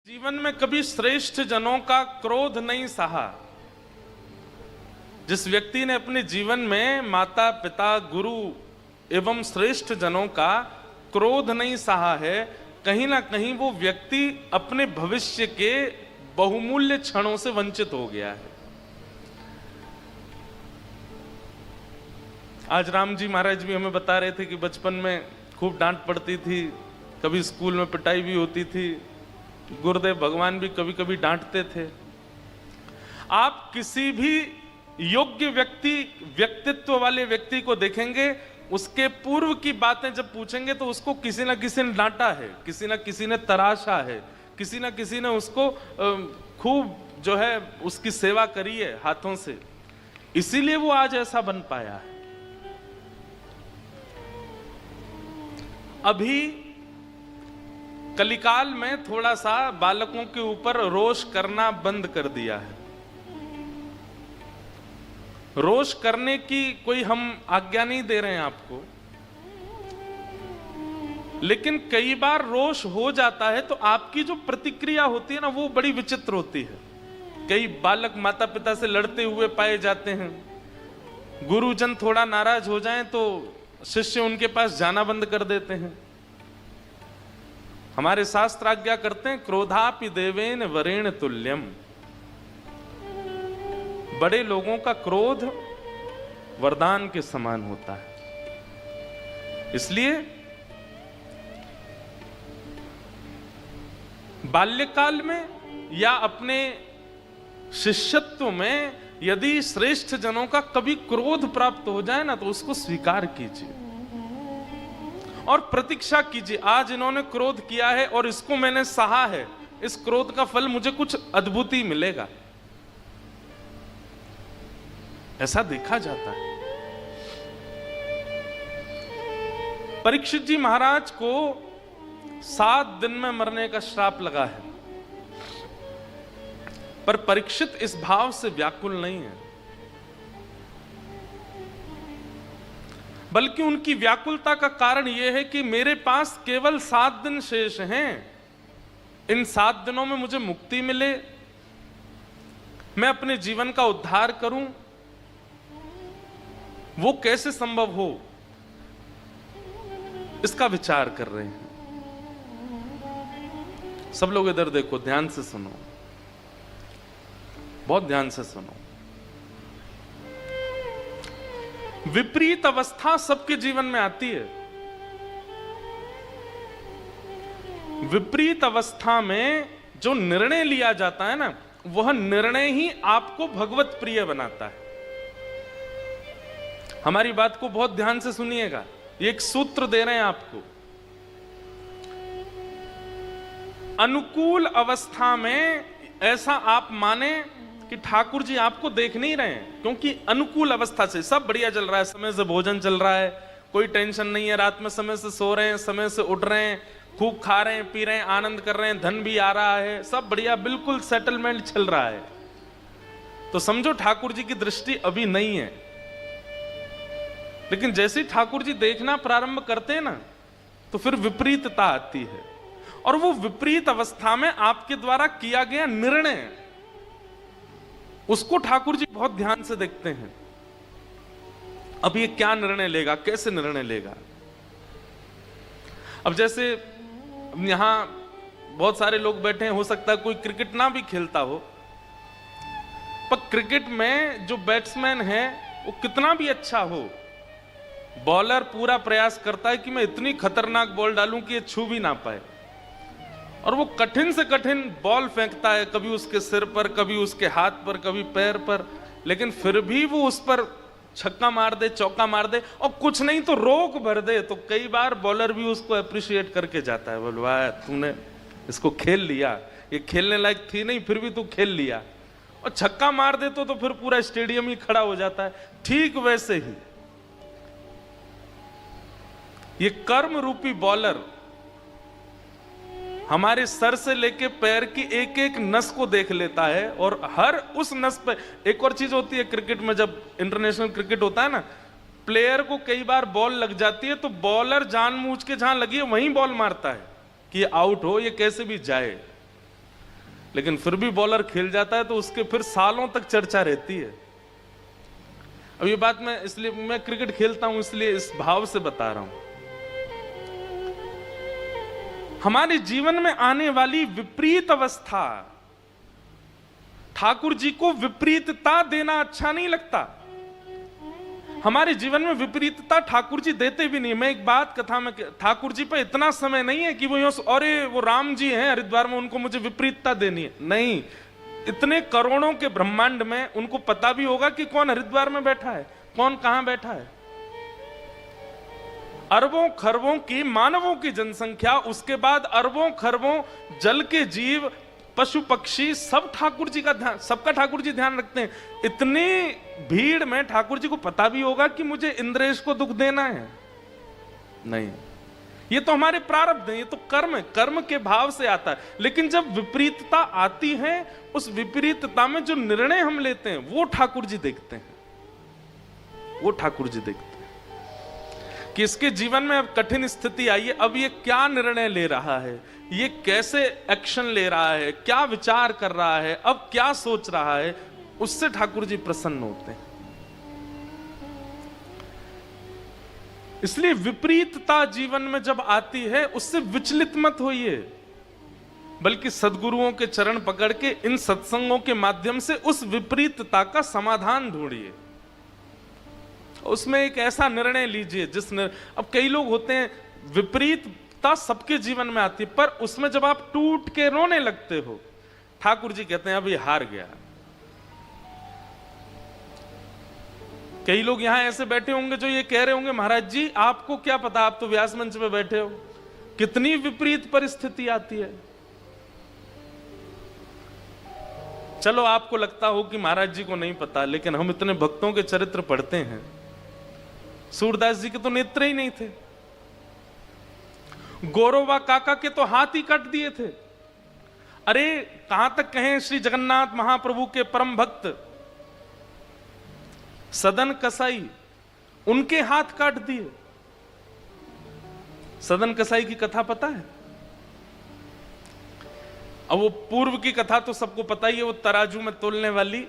जीवन में कभी श्रेष्ठ जनों का क्रोध नहीं सहा। जिस व्यक्ति ने अपने जीवन में माता पिता गुरु एवं श्रेष्ठ जनों का क्रोध नहीं सहा है, कहीं ना कहीं वो व्यक्ति अपने भविष्य के बहुमूल्य क्षणों से वंचित हो गया है। आज राम जी महाराज भी हमें बता रहे थे कि बचपन में खूब डांट पड़ती थी, कभी स्कूल में पिटाई भी होती थी, गुरुदेव भगवान भी कभी कभी डांटते थे। आप किसी भी योग्य व्यक्तित्व वाले व्यक्ति को देखेंगे, उसके पूर्व की बातें जब पूछेंगे तो उसको किसी ना किसी ने डांटा है, किसी ना किसी ने तराशा है, किसी ना किसी ने उसको खूब जो है उसकी सेवा करी है हाथों से, इसीलिए वो आज ऐसा बन पाया है। अभी कलिकाल में थोड़ा सा बालकों के ऊपर रोष करना बंद कर दिया है। रोष करने की कोई हम आज्ञा नहीं दे रहे हैं आपको, लेकिन कई बार रोष हो जाता है तो आपकी जो प्रतिक्रिया होती है ना, वो बड़ी विचित्र होती है। कई बालक माता पिता से लड़ते हुए पाए जाते हैं। गुरुजन थोड़ा नाराज हो जाएं तो शिष्य उनके पास जाना बंद कर देते हैं। हमारे शास्त्र आज्ञा करते हैं, क्रोधापि देवेन वरेण तुल्यम। बड़े लोगों का क्रोध वरदान के समान होता है। इसलिए बाल्यकाल में या अपने शिष्यत्व में यदि श्रेष्ठ जनों का कभी क्रोध प्राप्त हो जाए ना, तो उसको स्वीकार कीजिए और प्रतीक्षा कीजिए। आज इन्होंने क्रोध किया है और इसको मैंने सहा है, इस क्रोध का फल मुझे कुछ अद्भुत ही मिलेगा। ऐसा देखा जाता है। परीक्षित जी महाराज को 7 दिन में मरने का श्राप लगा है, पर परीक्षित इस भाव से व्याकुल नहीं है, बल्कि उनकी व्याकुलता का कारण यह है कि मेरे पास केवल 7 दिन शेष हैं। इन 7 दिनों में मुझे मुक्ति मिले, मैं अपने जीवन का उद्धार करूं, वो कैसे संभव हो, इसका विचार कर रहे हैं। सब लोग इधर देखो, ध्यान से सुनो, बहुत ध्यान से सुनो। विपरीत अवस्था सबके जीवन में आती है। विपरीत अवस्था में जो निर्णय लिया जाता है ना, वह निर्णय ही आपको भगवत प्रिय बनाता है। हमारी बात को बहुत ध्यान से सुनिएगा, एक सूत्र दे रहे हैं आपको। अनुकूल अवस्था में ऐसा आप माने कि ठाकुर जी आपको देख नहीं रहे हैं, क्योंकि अनुकूल अवस्था से सब बढ़िया चल रहा है, समय से भोजन चल रहा है, कोई टेंशन नहीं है, रात में समय से सो रहे हैं, समय से उठ रहे हैं, खूब खा रहे हैं, पी रहे हैं, आनंद कर रहे हैं, धन भी आ रहा है, सब बढ़िया, बिल्कुल सेटलमेंट चल रहा है। तो समझो ठाकुर जी की दृष्टि अभी नहीं है। लेकिन जैसे ही ठाकुर जी देखना प्रारंभ करते हैं ना, तो फिर विपरीतता आती है, और वो विपरीत अवस्था में आपके द्वारा किया गया निर्णय, उसको ठाकुर जी बहुत ध्यान से देखते हैं। अब ये क्या निर्णय लेगा, कैसे निर्णय लेगा। अब जैसे यहां बहुत सारे लोग बैठे हैं, हो सकता है कोई क्रिकेट ना भी खेलता हो, पर क्रिकेट में जो बैट्समैन है वो कितना भी अच्छा हो, बॉलर पूरा प्रयास करता है कि मैं इतनी खतरनाक बॉल डालूं कि ये छू भी ना पाए, और वो कठिन से कठिन बॉल फेंकता है, कभी उसके सिर पर, कभी उसके हाथ पर, कभी पैर पर, लेकिन फिर भी वो उस पर छक्का मार दे, चौका मार दे, और कुछ नहीं तो रोक भर दे, तो कई बार बॉलर भी उसको अप्रिशिएट करके जाता है, बोल वाह तूने इसको खेल लिया, ये खेलने लायक थी नहीं, फिर भी तू खेल लिया। और छक्का मार दे तो फिर पूरा स्टेडियम ही खड़ा हो जाता है। ठीक वैसे ही ये कर्म रूपी बॉलर हमारे सर से लेके पैर की एक एक नस को देख लेता है, और हर उस नस पे एक और चीज होती है क्रिकेट में, जब इंटरनेशनल क्रिकेट होता है ना, प्लेयर को कई बार बॉल लग जाती है तो बॉलर जानबूझ के जहां लगी है वहीं बॉल मारता है कि आउट हो, ये कैसे भी जाए। लेकिन फिर भी बॉलर खेल जाता है तो उसके फिर सालों तक चर्चा रहती है। अब ये बात मैं क्रिकेट खेलता हूं इसलिए इस भाव से बता रहा हूं। हमारे जीवन में आने वाली विपरीत अवस्था, ठाकुर जी को विपरीतता देना अच्छा नहीं लगता। हमारे जीवन में विपरीतता ठाकुर जी देते भी नहीं। मैं एक बात कथा में, ठाकुर जी पर इतना समय नहीं है कि वो अरे वो राम जी हैं हरिद्वार में, उनको मुझे विपरीतता देनी है। नहीं, इतने करोड़ों के ब्रह्मांड में उनको पता भी होगा कि कौन हरिद्वार में बैठा है, कौन कहां बैठा है। अरबों खरबों की मानवों की जनसंख्या, उसके बाद अरबों खरबों जल के जीव, पशु पक्षी, सब ठाकुर जी का ध्यान, सबका ठाकुर जी ध्यान रखते हैं। इतनी भीड़ में ठाकुर जी को पता भी होगा कि मुझे इंद्रेश को दुख देना है? नहीं, ये तो हमारे प्रारब्ध है, ये तो कर्म है, कर्म के भाव से आता है। लेकिन जब विपरीतता आती है, उस विपरीतता में जो निर्णय हम लेते हैं वो ठाकुर जी देखते हैं, वो ठाकुर जी देखते हैं कि इसके जीवन में अब कठिन स्थिति आई है, अब ये क्या निर्णय ले रहा है, ये कैसे एक्शन ले रहा है, क्या विचार कर रहा है, अब क्या सोच रहा है, उससे ठाकुर जी प्रसन्न होते हैं। इसलिए विपरीतता जीवन में जब आती है उससे विचलित मत होइए, बल्कि सद्गुरुओं के चरण पकड़ के इन सत्संगों के माध्यम से उस विपरीतता का समाधान ढूंढिए, उसमें एक ऐसा निर्णय लीजिए अब कई लोग होते हैं, विपरीतता सबके जीवन में आती है, पर उसमें जब आप टूट के रोने लगते हो, ठाकुर जी कहते हैं अब ये हार गया। कई लोग यहां ऐसे बैठे होंगे जो ये कह रहे होंगे, महाराज जी आपको क्या पता, आप तो व्यास मंच पे बैठे हो, कितनी विपरीत परिस्थिति आती है। चलो आपको लगता हो कि महाराज जी को नहीं पता, लेकिन हम इतने भक्तों के चरित्र पढ़ते हैं। सूरदास जी के तो नेत्र ही नहीं थे, गौरवा काका के तो हाथ ही काट दिए थे। अरे कहां तक कहें, श्री जगन्नाथ महाप्रभु के परम भक्त सदन कसाई, उनके हाथ काट दिए। सदन कसाई की कथा पता है? अब वो पूर्व की कथा तो सबको पता ही है, वो तराजू में तोलने वाली।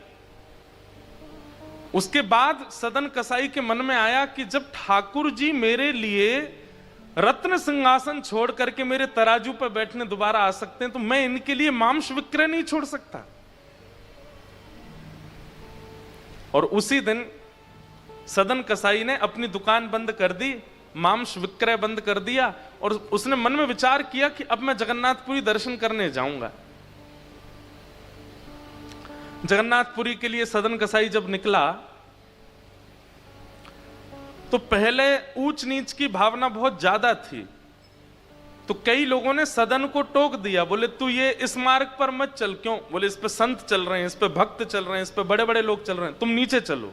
उसके बाद सदन कसाई के मन में आया कि जब ठाकुर जी मेरे लिए रत्न सिंहासन छोड़ करके मेरे तराजू पर बैठने दोबारा आ सकते हैं, तो मैं इनके लिए मांस विक्रय नहीं छोड़ सकता। और उसी दिन सदन कसाई ने अपनी दुकान बंद कर दी, मांस विक्रय बंद कर दिया, और उसने मन में विचार किया कि अब मैं जगन्नाथपुरी दर्शन करने जाऊंगा। जगन्नाथपुरी के लिए सदन कसाई जब निकला तो पहले ऊंच नीच की भावना बहुत ज्यादा थी, तो कई लोगों ने सदन को टोक दिया, बोले तू ये इस मार्ग पर मत चल। क्यों? बोले इस पे संत चल रहे हैं, इस पे भक्त चल रहे हैं, इस पे बड़े बड़े लोग चल रहे हैं, तुम नीचे चलो।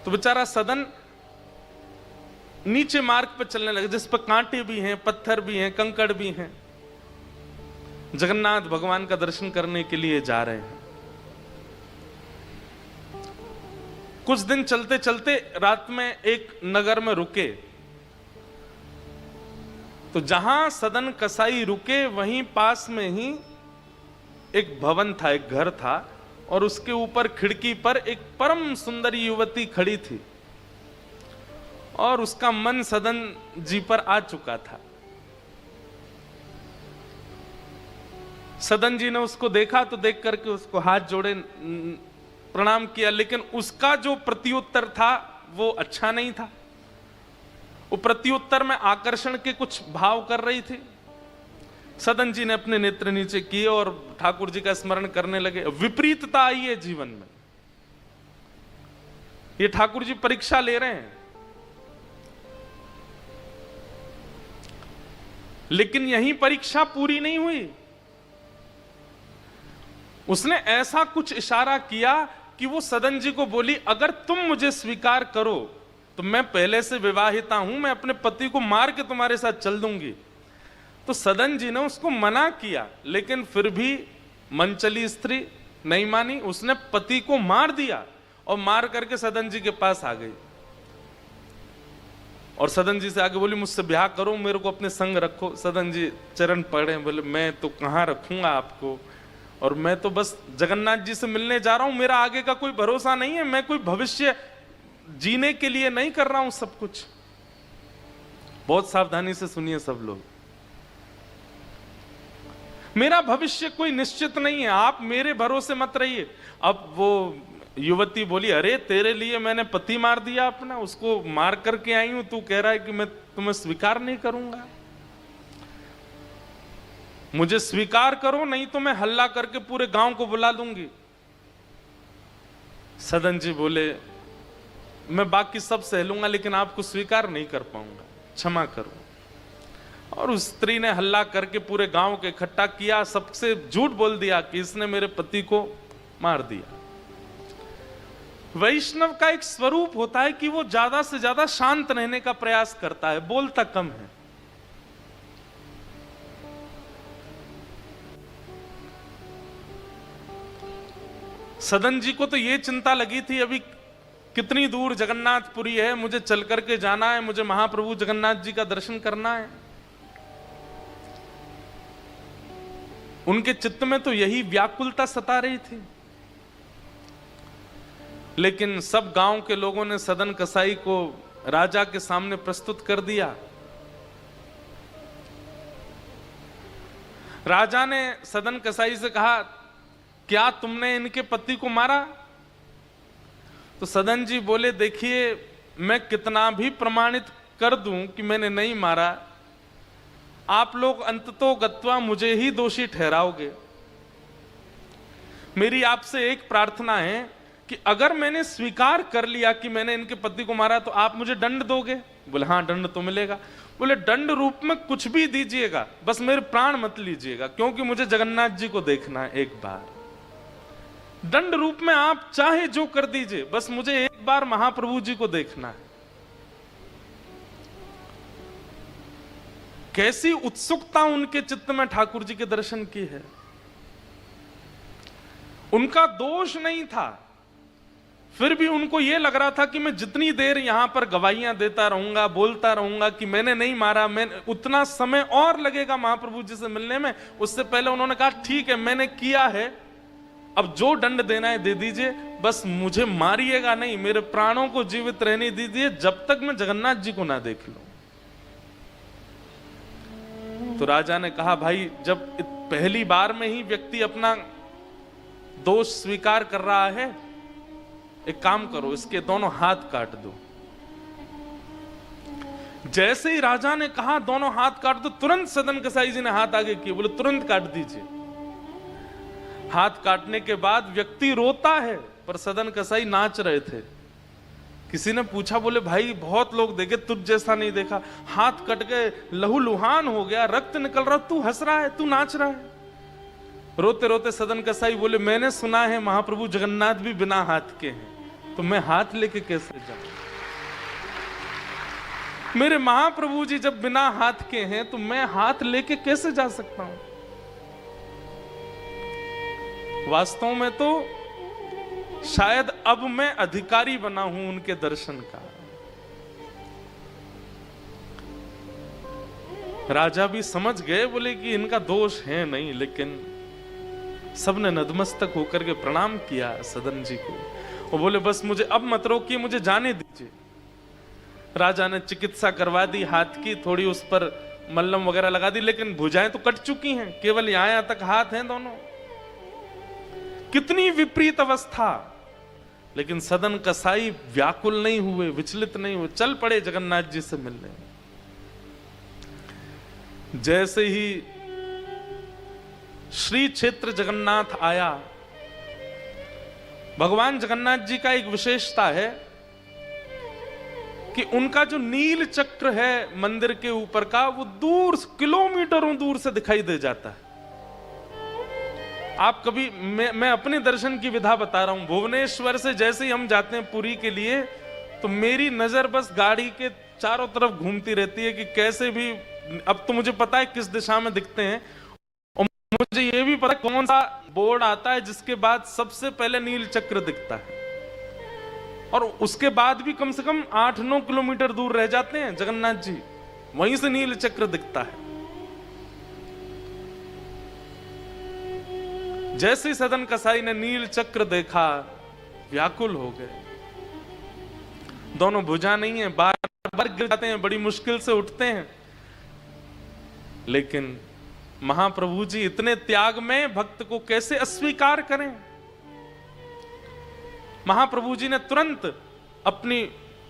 तो बेचारा सदन नीचे मार्ग पर चलने लगे, जिस पर कांटे भी हैं, पत्थर भी हैं, कंकड़ भी हैं। जगन्नाथ भगवान का दर्शन करने के लिए जा रहे हैं। कुछ दिन चलते चलते रात में एक नगर में रुके, तो जहां सदन कसाई रुके वहीं पास में ही एक भवन था, एक घर था, और उसके ऊपर खिड़की पर एक परम सुंदरी युवती खड़ी थी, और उसका मन सदन जी पर आ चुका था। सदन जी ने उसको देखा तो देख करके उसको हाथ जोड़े प्रणाम किया, लेकिन उसका जो प्रत्युत्तर था वो अच्छा नहीं था। वो प्रत्युत्तर में आकर्षण के कुछ भाव कर रही थी। सदन जी ने अपने नेत्र नीचे किए और ठाकुर जी का स्मरण करने लगे। विपरीतता आई है जीवन में, ये ठाकुर जी परीक्षा ले रहे हैं। लेकिन यही परीक्षा पूरी नहीं हुई। उसने ऐसा कुछ इशारा किया कि वो सदन जी को बोली, अगर तुम मुझे स्वीकार करो तो मैं पहले से विवाहिता हूं, मैं अपने पति को मार के तुम्हारे साथ चल दूंगी। तो सदन जी ने उसको मना किया, लेकिन फिर भी मनचली स्त्री नहीं मानी। उसने पति को मार दिया और मार करके सदन जी के पास आ गई और सदन जी से आगे बोली मुझसे ब्याह करो, मेरे को अपने संग रखो। सदन जी चरण पड़े, बोले मैं तो कहाँ रखूंगा आपको, और मैं तो बस जगन्नाथ जी से मिलने जा रहा हूं, मेरा आगे का कोई भरोसा नहीं है, मैं कोई भविष्य जीने के लिए नहीं कर रहा हूं सब कुछ। बहुत सावधानी से सुनिए सब लोग, मेरा भविष्य कोई निश्चित नहीं है, आप मेरे भरोसे मत रहिए। अब वो युवती बोली अरे तेरे लिए मैंने पति मार दिया अपना, उसको मार करके आई हूं, तू कह रहा है कि मैं तुम्हें स्वीकार नहीं करूंगा। मुझे स्वीकार करो, नहीं तो मैं हल्ला करके पूरे गांव को बुला लूंगी। सदन जी बोले मैं बाकी सब सह लूंगा, लेकिन आपको स्वीकार नहीं कर पाऊंगा, क्षमा करो। और उस स्त्री ने हल्ला करके पूरे गांव को इकट्ठा किया, सबसे झूठ बोल दिया कि इसने मेरे पति को मार दिया। वैष्णव का एक स्वरूप होता है कि वो ज्यादा से ज्यादा शांत रहने का प्रयास करता है, बोलता कम है। सदन जी को तो ये चिंता लगी थी अभी कितनी दूर जगन्नाथपुरी है, मुझे चल करके जाना है, मुझे महाप्रभु जगन्नाथ जी का दर्शन करना है। उनके चित्त में तो यही व्याकुलता सता रही थी। लेकिन सब गांव के लोगों ने सदन कसाई को राजा के सामने प्रस्तुत कर दिया। राजा ने सदन कसाई से कहा क्या तुमने इनके पति को मारा? तो सदन जी बोले देखिए मैं कितना भी प्रमाणित कर दूं कि मैंने नहीं मारा, आप लोग अंततो गत्वा मुझे ही दोषी ठहराओगे। मेरी आपसे एक प्रार्थना है कि अगर मैंने स्वीकार कर लिया कि मैंने इनके पति को मारा तो आप मुझे दंड दोगे? बोले हाँ दंड तो मिलेगा। बोले दंड रूप में कुछ भी दीजिएगा, बस मेरे प्राण मत लीजिएगा, क्योंकि मुझे जगन्नाथ जी को देखना है एक बार। दंड रूप में आप चाहे जो कर दीजिए, बस मुझे एक बार महाप्रभु जी को देखना है। कैसी उत्सुकता उनके चित्त में ठाकुर जी के दर्शन की है। उनका दोष नहीं था, फिर भी उनको यह लग रहा था कि मैं जितनी देर यहां पर गवाहियां देता रहूंगा, बोलता रहूंगा कि मैंने नहीं मारा, मैं उतना समय और लगेगा महाप्रभु जी से मिलने में। उससे पहले उन्होंने कहा ठीक है मैंने किया है, अब जो दंड देना है दे दीजिए, बस मुझे मारिएगा नहीं, मेरे प्राणों को जीवित रहने दीजिए जब तक मैं जगन्नाथ जी को ना देख लूं। तो राजा ने कहा भाई जब पहली बार में ही व्यक्ति अपना दोष स्वीकार कर रहा है, एक काम करो इसके दोनों हाथ काट दो। जैसे ही राजा ने कहा दोनों हाथ काट दो, तुरंत सदन कसाई जी ने हाथ आगे किए, बोले तुरंत काट दीजिए। हाथ काटने के बाद व्यक्ति रोता है, पर सदन कसाई नाच रहे थे। किसी ने पूछा, बोले भाई बहुत लोग देखे तुझ जैसा नहीं देखा, हाथ कट गए, लहूलुहान हो गया, रक्त निकल रहा, तू हंस रहा है, तू नाच रहा है। रोते रोते सदन कसाई बोले मैंने सुना है महाप्रभु जगन्नाथ भी बिना हाथ के हैं, तो मैं हाथ लेके कैसे जाऊं? मेरे महाप्रभु जी जब बिना हाथ के हैं तो मैं हाथ लेके कैसे जा सकता हूं? वास्तव में तो शायद अब मैं अधिकारी बना हूं उनके दर्शन का। राजा भी समझ गए, बोले कि इनका दोष है नहीं, लेकिन सबने नतमस्तक होकर के प्रणाम किया सदन जी को और बोले बस मुझे अब मत रोकिए, मुझे जाने दीजिए। राजा ने चिकित्सा करवा दी हाथ की, थोड़ी उस पर मल्लम वगैरह लगा दी, लेकिन भुजाएं तो कट चुकी हैं, केवल यहां तक हाथ हैं दोनों। कितनी विपरीत अवस्था, लेकिन सदन कसाई व्याकुल नहीं हुए, विचलित नहीं हुए, चल पड़े जगन्नाथ जी से मिलने। जैसे ही श्री क्षेत्र जगन्नाथ आया, भगवान जगन्नाथ जी का एक विशेषता है कि उनका जो नील चक्र है मंदिर के ऊपर का, वो दूर किलोमीटरों दूर से दिखाई दे जाता है। आप कभी मैं अपने दर्शन की विधा बता रहा हूं, भुवनेश्वर से जैसे ही हम जाते हैं पुरी के लिए, तो मेरी नजर बस गाड़ी के चारों तरफ घूमती रहती है कि कैसे भी, अब तो मुझे पता है किस दिशा में दिखते हैं, और मुझे यह भी पता है कौन सा बोर्ड आता है जिसके बाद सबसे पहले नील चक्र दिखता है। और उसके बाद भी कम से कम 8-9 किलोमीटर दूर रह जाते हैं जगन्नाथ जी, वहीं से नील चक्र दिखता है। जैसे सदन कसाई ने नील चक्र देखा, व्याकुल हो गए। दोनों भुजा नहीं है, बार बार गिर जाते हैं, बड़ी मुश्किल से उठते हैं। लेकिन महाप्रभु जी इतने त्याग में भक्त को कैसे अस्वीकार करें। महाप्रभु जी ने तुरंत अपनी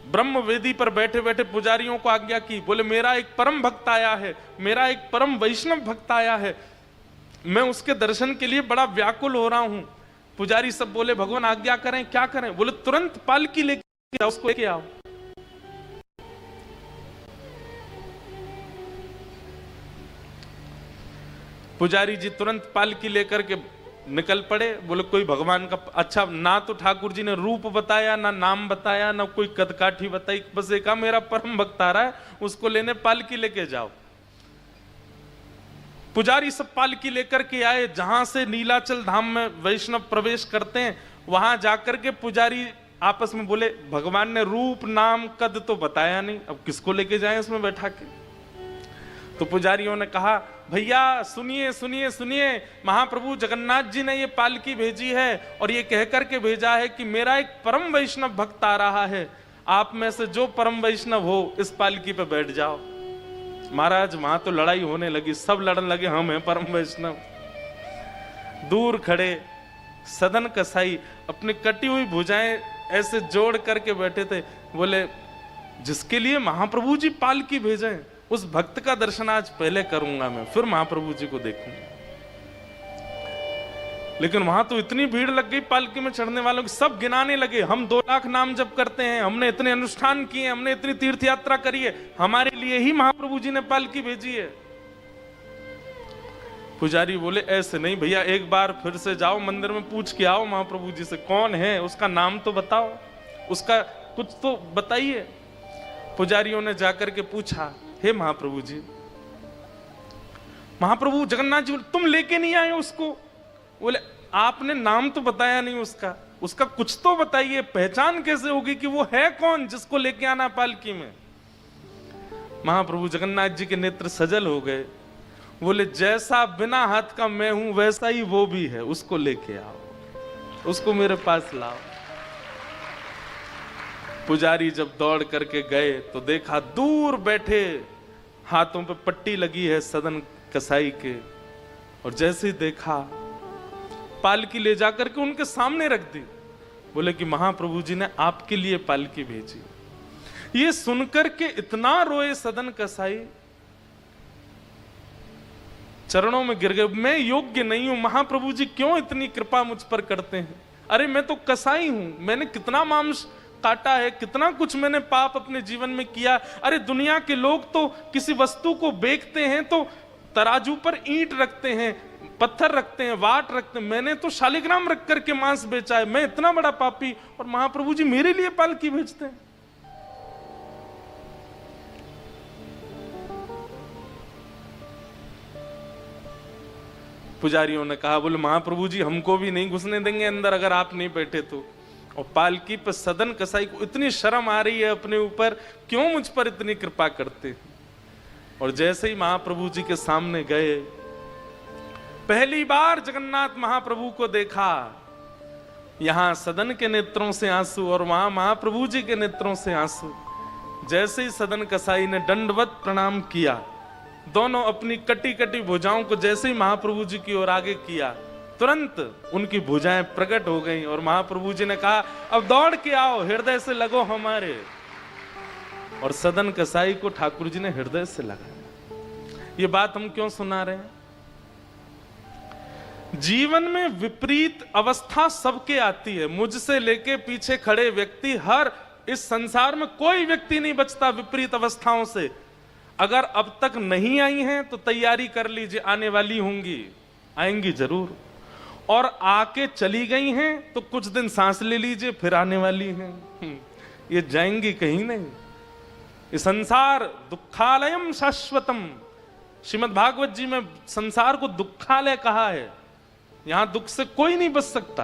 ब्रह्म वेदी पर बैठे बैठे पुजारियों को आज्ञा की, बोले मेरा एक परम भक्त आया है, मेरा एक परम वैष्णव भक्त आया है, मैं उसके दर्शन के लिए बड़ा व्याकुल हो रहा हूं। पुजारी सब बोले भगवान आज्ञा करें, क्या करें? बोले तुरंत पालकी लेके उसको लेके आओ। पुजारी जी तुरंत पालकी लेकर के निकल पड़े। बोले कोई भगवान का अच्छा, ना तो ठाकुर जी ने रूप बताया, ना नाम बताया, ना कोई कदकाठी बताई, बस एक मेरा परम भक्त आ रहा है, उसको लेने पालकी लेके जाओ। पुजारी सब पालकी लेकर के आए। जहां से नीलाचल धाम में वैष्णव प्रवेश करते हैं, वहां जाकर के पुजारी आपस में बोले भगवान ने रूप नाम कद तो बताया नहीं, अब किसको लेके जाएं इसमें बैठा के। तो पुजारियों ने कहा भैया सुनिए सुनिए सुनिए, महाप्रभु जगन्नाथ जी ने ये पालकी भेजी है और ये कह करके भेजा है कि मेरा एक परम वैष्णव भक्त आ रहा है, आप में से जो परम वैष्णव हो इस पालकी पे बैठ जाओ। महाराज वहां तो लड़ाई होने लगी, सब लड़ने लगे हम हैं परम वैष्णव। दूर खड़े सदन कसाई अपनी कटी हुई भुजाएं ऐसे जोड़ करके बैठे थे। बोले जिसके लिए महाप्रभु जी पालकी भेजे उस भक्त का दर्शन आज पहले करूंगा मैं, फिर महाप्रभु जी को देखूंगा। लेकिन वहां तो इतनी भीड़ लग गई पालकी में चढ़ने वालों की, सब गिनाने लगे हम 2 लाख नाम जप करते हैं, हमने इतने अनुष्ठान किए, हमने इतनी तीर्थ यात्रा करी है, हमारे लिए ही महाप्रभु जी ने पालकी भेजी है। पुजारी बोले ऐसे नहीं भैया, एक बार फिर से जाओ मंदिर में पूछ के आओ महाप्रभु जी से कौन है, उसका नाम तो बताओ, उसका कुछ तो बताइए। पुजारियों ने जाकर के पूछा, हे महाप्रभु जी, महाप्रभु जगन्नाथ जी तुम लेके नहीं आए उसको? बोले आपने नाम तो बताया नहीं उसका, उसका कुछ तो बताइए, पहचान कैसे होगी कि वो है कौन जिसको लेके आना पालकी में। महाप्रभु जगन्नाथ जी के नेत्र सजल हो गए। बोले जैसा बिना हाथ का मैं हूं वैसा ही वो भी है, उसको लेके आओ, उसको मेरे पास लाओ। पुजारी जब दौड़ करके गए तो देखा दूर बैठे हाथों पे पट्टी लगी है सदन कसाई के, और जैसे ही देखा पालकी ले जाकर के उनके सामने रख दी। बोले कि महाप्रभु जी ने आपके लिए पालकी भेजी। ये सुनकर के इतना रोए सदन कसाई, चरणों में गिर गए, मैं योग्य नहीं हूं, महाप्रभु जी क्यों इतनी कृपा मुझ पर करते हैं? अरे मैं तो कसाई हूं, मैंने कितना मांस काटा है, कितना कुछ मैंने पाप अपने जीवन में किया। अरे दुनिया के लोग तो किसी वस्तु को बेचते हैं तो तराजू पर ईंट रखते हैं, पत्थर रखते हैं, वाट रखते हैं, मैंने तो शालिग्राम रख करके मांस बेचा है, मैं इतना बड़ा पापी, और महाप्रभु जी मेरे लिए पालकी भेजते हैं। पुजारियों ने कहा, बोले महाप्रभु जी हमको भी नहीं घुसने देंगे अंदर अगर आप नहीं बैठे तो। और पालकी पर सदन कसाई को इतनी शर्म आ रही है अपने ऊपर, क्यों मुझ पर इतनी कृपा करते हैं। और जैसे ही महाप्रभु जी के सामने गए, पहली बार जगन्नाथ महाप्रभु को देखा, यहां सदन के नेत्रों से आंसू और वहां महाप्रभु जी के नेत्रों से आंसू। जैसे ही सदन कसाई ने दंडवत प्रणाम किया, दोनों अपनी कटी कटी भुजाओं को जैसे ही महाप्रभु जी की ओर आगे किया, तुरंत उनकी भुजाएं प्रकट हो गईं और महाप्रभु जी ने कहा अब दौड़ के आओ, हृदय से लगो हमारे। और सदन कसाई को ठाकुर जी ने हृदय से लगाया। ये बात हम क्यों सुना रहे हैं? जीवन में विपरीत अवस्था सबके आती है, मुझसे लेके पीछे खड़े व्यक्ति, हर इस संसार में कोई व्यक्ति नहीं बचता विपरीत अवस्थाओं से। अगर अब तक नहीं आई हैं तो तैयारी कर लीजिए, आने वाली होंगी, आएंगी जरूर। और आके चली गई हैं तो कुछ दिन सांस ले लीजिए, फिर आने वाली हैं, ये जाएंगी कहीं नहीं। ये संसार दुखालयम शाश्वतम, श्रीमद् भागवत जी में संसार को दुखालय कहा है। यहां दुख से कोई नहीं बच सकता।